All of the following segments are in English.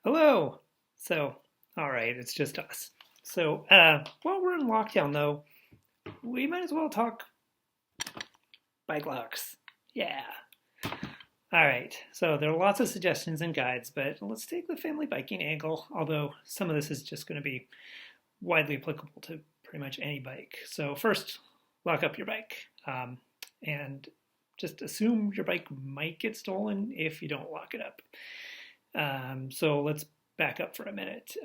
Hello. So, all right, it's just us. So, while we're in lockdown, though, we might as well talk bike locks. Yeah. All right. So there are lots of suggestions and guides, but let's take the family biking angle. Although some of this is just going to be widely applicable to pretty much any bike. So first, lock up your bike, and just assume your bike might get stolen if you don't lock it up. So let's back up for a minute.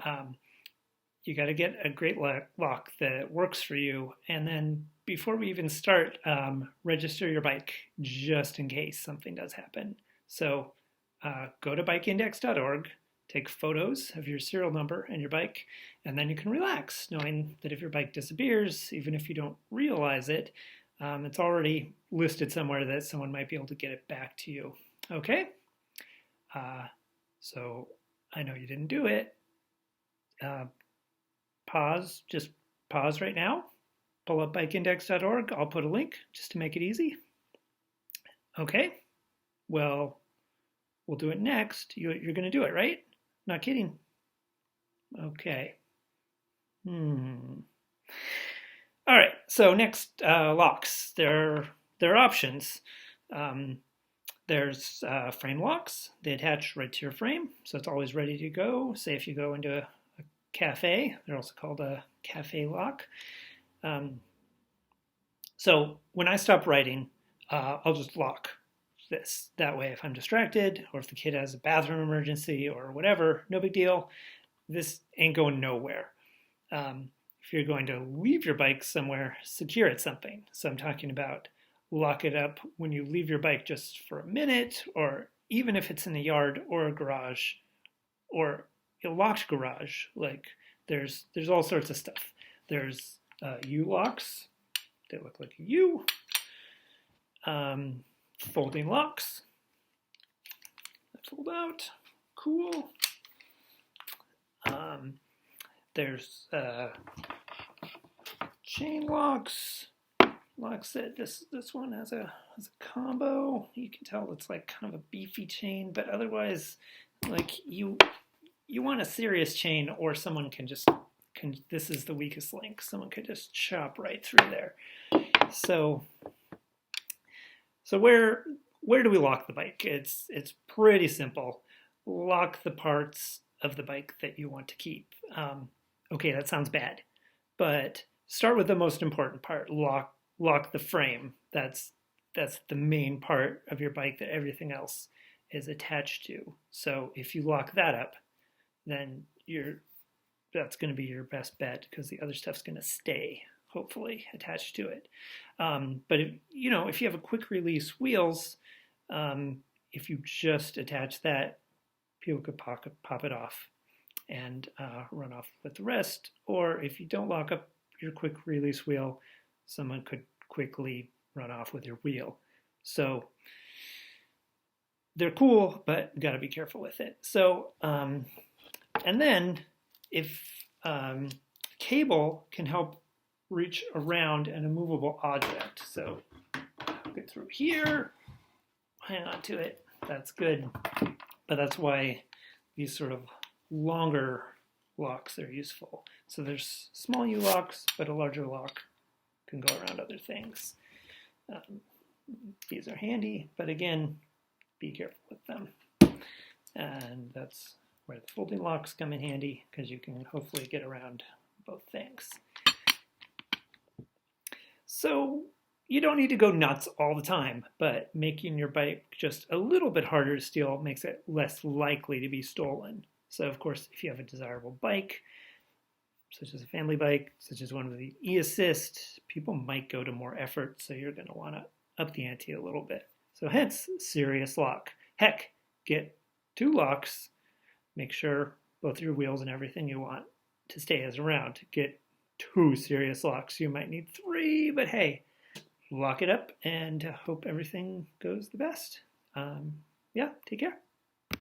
You got to get a great lock that works for you. And then before we even start, register your bike just in case something does happen. So go to bikeindex.org, take photos of your serial number and your bike, and then you can relax knowing that if your bike disappears, even if you don't realize it, it's already listed somewhere that someone might be able to get it back to you. Okay? So I know you didn't do it. Uh, just pause right now. Pull up bikeindex.org. I'll put a link just to make it easy. Okay, well, we'll do it next. You're going to do it, right? Not kidding. Okay. All right, so next, locks. There are options. Um, there's frame locks. They attach right to your frame, so it's always ready to go. Say if you go into a cafe, they're also called a cafe lock. So when I stop writing, I'll just lock this. That way, if I'm distracted or if the kid has a bathroom emergency or whatever, no big deal. This ain't going nowhere. If you're going to leave your bike somewhere, secure it something. So I'm talking about lock it up when you leave your bike just for a minute, or even if it's in a yard or a garage or a locked garage. Like there's all sorts of stuff. There's U-locks. They look like a U. Folding locks that fold out. Cool. There's chain locks. Locks that this one has a combo. You can tell it's like kind of a beefy chain, but otherwise, like you want a serious chain, or someone can just this is the weakest link. Someone could just chop right through there. So where do we lock the bike? It's pretty simple. Lock the parts of the bike that you want to keep. Okay, that sounds bad, but start with the most important part. Lock the frame. That's the main part of your bike that everything else is attached to. So if you lock that up, then that's going to be your best bet, because the other stuff's going to stay, hopefully, attached to it. But if you have a quick release wheels, if you just attach that, people could pop it off and run off with the rest. Or if you don't lock up your quick release wheel, someone could quickly run off with your wheel. So they're cool, but you got to be careful with it. So, and then if cable can help reach around an immovable object. So get through here, hang on to it. That's good. But that's why these sort of longer locks are useful. So there's small U-locks, but a larger lock can go around other things. These are handy, but again, be careful with them. And that's where the folding locks come in handy, because you can hopefully get around both things. So you don't need to go nuts all the time, but making your bike just a little bit harder to steal makes it less likely to be stolen. So of course, if you have a desirable bike, such as a family bike, such as one with the e-assist, people might go to more effort, so you're going to want to up the ante a little bit. So hence, serious lock. Heck, get 2 locks. Make sure both your wheels and everything you want to stay as around. Get 2 serious locks. You might need 3, but hey, lock it up and hope everything goes the best. Yeah, take care.